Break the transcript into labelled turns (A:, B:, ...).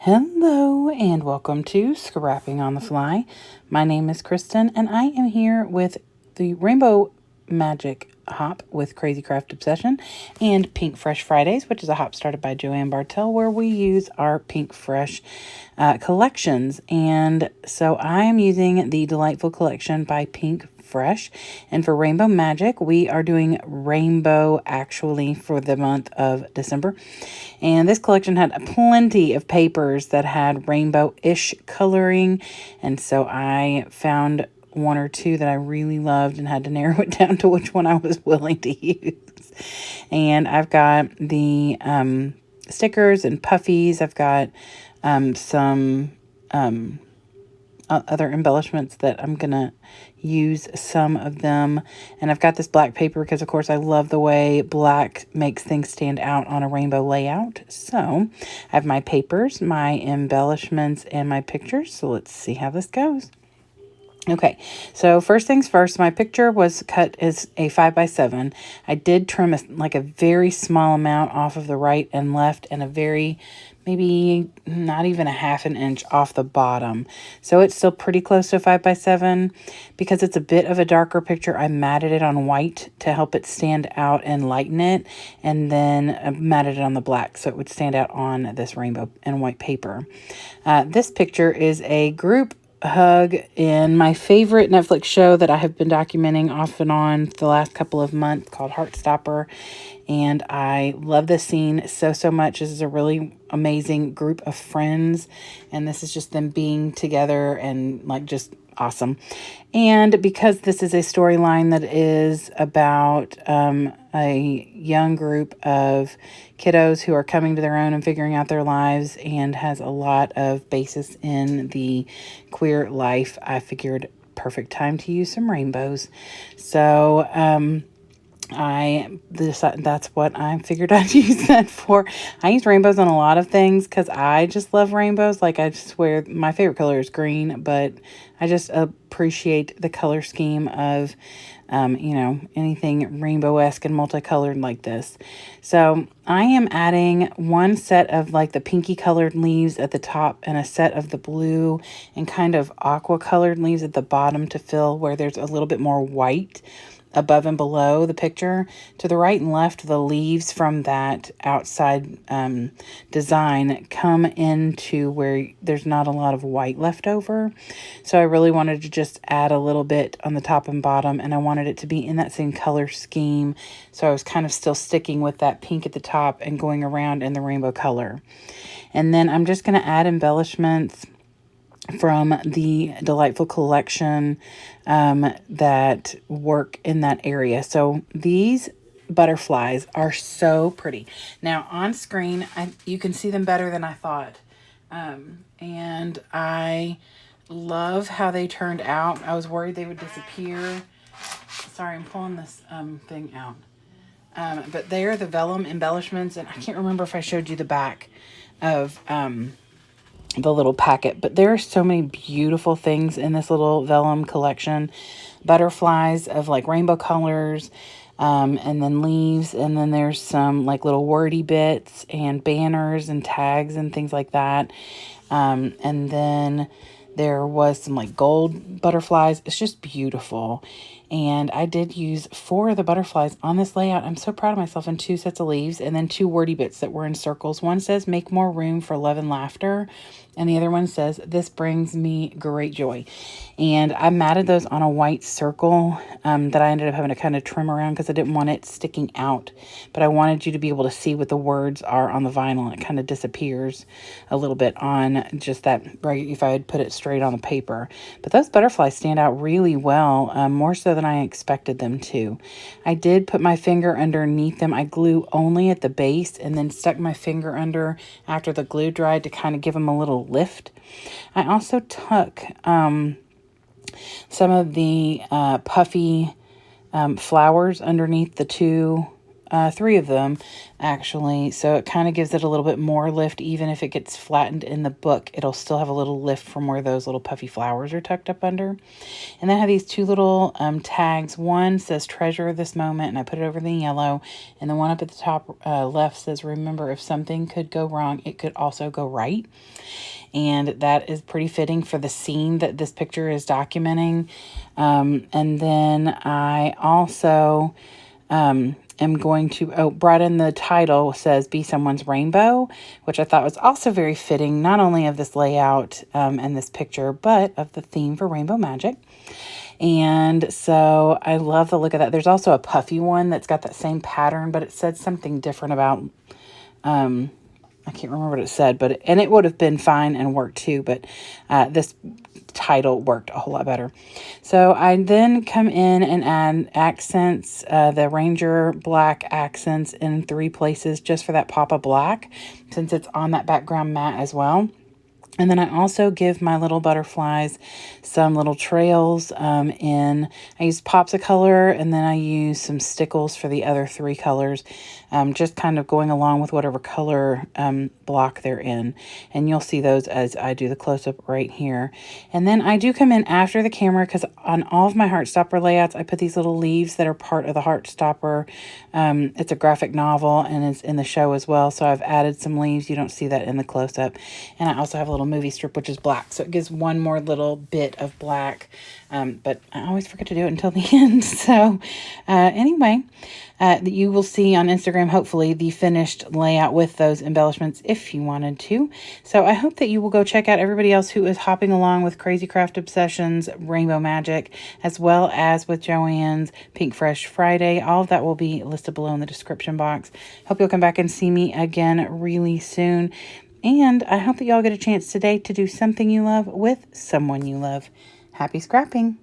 A: Hello and welcome to Scrapping on the Fly. My name is Kristen and I am here with the Rainbow Magic Hop with Crazy Craft Obsession and Pinkfresh Fridays, which is a hop started by Joanne Bartell, where we use our Pinkfresh collections. And so I am using the Delightful Collection by Pinkfresh. And for Rainbow Magic, we are doing Rainbow actually for the month of December. And this collection had plenty of papers that had rainbow-ish coloring. And so I found one or two that I really loved and had to narrow it down to which one I was willing to use. And I've got the stickers and puffies. I've got some other embellishments that I'm going to use some of them. And I've got this black paper because, of course, I love the way black makes things stand out on a rainbow layout. So I have my papers, my embellishments, and my pictures. So let's see how this goes. Okay, so first things first, my picture was cut as a 5x7. I did trim a very small amount off of the right and left, and a very, maybe not even a half an inch off the bottom. So it's still pretty close to a 5x7. Because it's a bit of a darker picture, I matted it on white to help it stand out and lighten it, and then matted it on the black so it would stand out on this rainbow and white paper. This picture is a group hug in my favorite Netflix show that I have been documenting off and on the last couple of months called Heartstopper. And I love this scene so much. This is a really amazing group of friends. And this is just them being together and just awesome. And because this is a storyline that is about a young group of kiddos who are coming to their own and figuring out their lives and has a lot of basis in the queer life, I figured perfect time to use some rainbows. So that's what I figured I'd use that for. I use rainbows on a lot of things because I just love rainbows. I swear my favorite color is green, but I just appreciate the color scheme of, anything rainbow-esque and multicolored like this. So I am adding one set of the pinky colored leaves at the top and a set of the blue and kind of aqua colored leaves at the bottom to fill where there's a little bit more white above and below the picture. To the right and left, the leaves from that outside design come into where there's not a lot of white left over. So I really wanted to just add a little bit on the top and bottom, and I wanted it to be in that same color scheme. So I was kind of still sticking with that pink at the top and going around in the rainbow color. And then I'm just going to add embellishments from the Delightful Collection that work in that area. So these butterflies are so pretty. Now on screen, you can see them better than I thought. And I love how they turned out. I was worried they would disappear. Sorry, I'm pulling this thing out. But they are the vellum embellishments, and I can't remember if I showed you the back of the little packet, but there are so many beautiful things in this little vellum collection. Butterflies of rainbow colors, and then leaves, and then there's some little wordy bits and banners and tags and things like that. And then there was some gold butterflies. It's just beautiful. And I did use 4 of the butterflies on this layout. I'm so proud of myself, and 2 sets of leaves, and then 2 wordy bits that were in circles. One says, "Make more room for love and laughter." And the other one says, "This brings me great joy." And I matted those on a white circle that I ended up having to kind of trim around because I didn't want it sticking out. But I wanted you to be able to see what the words are on the vinyl. It kind of disappears a little bit on just that, right, if I had put it straight on the paper. But those butterflies stand out really well, more so than I expected them to. I did put my finger underneath them. I glue only at the base and then stuck my finger under after the glue dried to kind of give them a little lift. I also took some of the puffy flowers underneath the 2 three of them actually. So it kind of gives it a little bit more lift. Even if it gets flattened in the book, it'll still have a little lift from where those little puffy flowers are tucked up under. And then I have these two little tags. One says treasure this moment, and I put it over the yellow. And the one up at the top left says, remember, if something could go wrong, it could also go right. And that is pretty fitting for the scene that this picture is documenting. And then I also am going to, brought in the title says Be Someone's Rainbow, which I thought was also very fitting, not only of this layout and this picture, but of the theme for Rainbow Magic. And so I love the look of that. There's also a puffy one that's got that same pattern, but it said something different about, I can't remember what it said, but and it would have been fine and worked too, but this title worked a whole lot better. So I then come in and add accents, the Ranger black accents in 3 places just for that pop of black, since it's on that background mat as well. And then I also give my little butterflies some little trails I use pops of color, and then I use some stickles for the other 3 colors, just kind of going along with whatever color block they're in. And you'll see those as I do the close-up right here. And then I do come in after the camera, because on all of my Heartstopper layouts, I put these little leaves that are part of the Heartstopper. It's a graphic novel, and it's in the show as well, so I've added some leaves. You don't see that in the close-up. And I also have a little movie strip, which is black, so it gives one more little bit of black, but I always forget to do it until the end. So anyway, you will see on Instagram hopefully the finished layout with those embellishments if you wanted to. So I hope that you will go check out everybody else who is hopping along with Crazy Craft Obsessions Rainbow Magic, as well as with Joanne's Pinkfresh Friday. All of that will be listed below in the description box. Hope you'll come back and see me again really soon. And I hope that y'all get a chance today to do something you love with someone you love. Happy scrapping!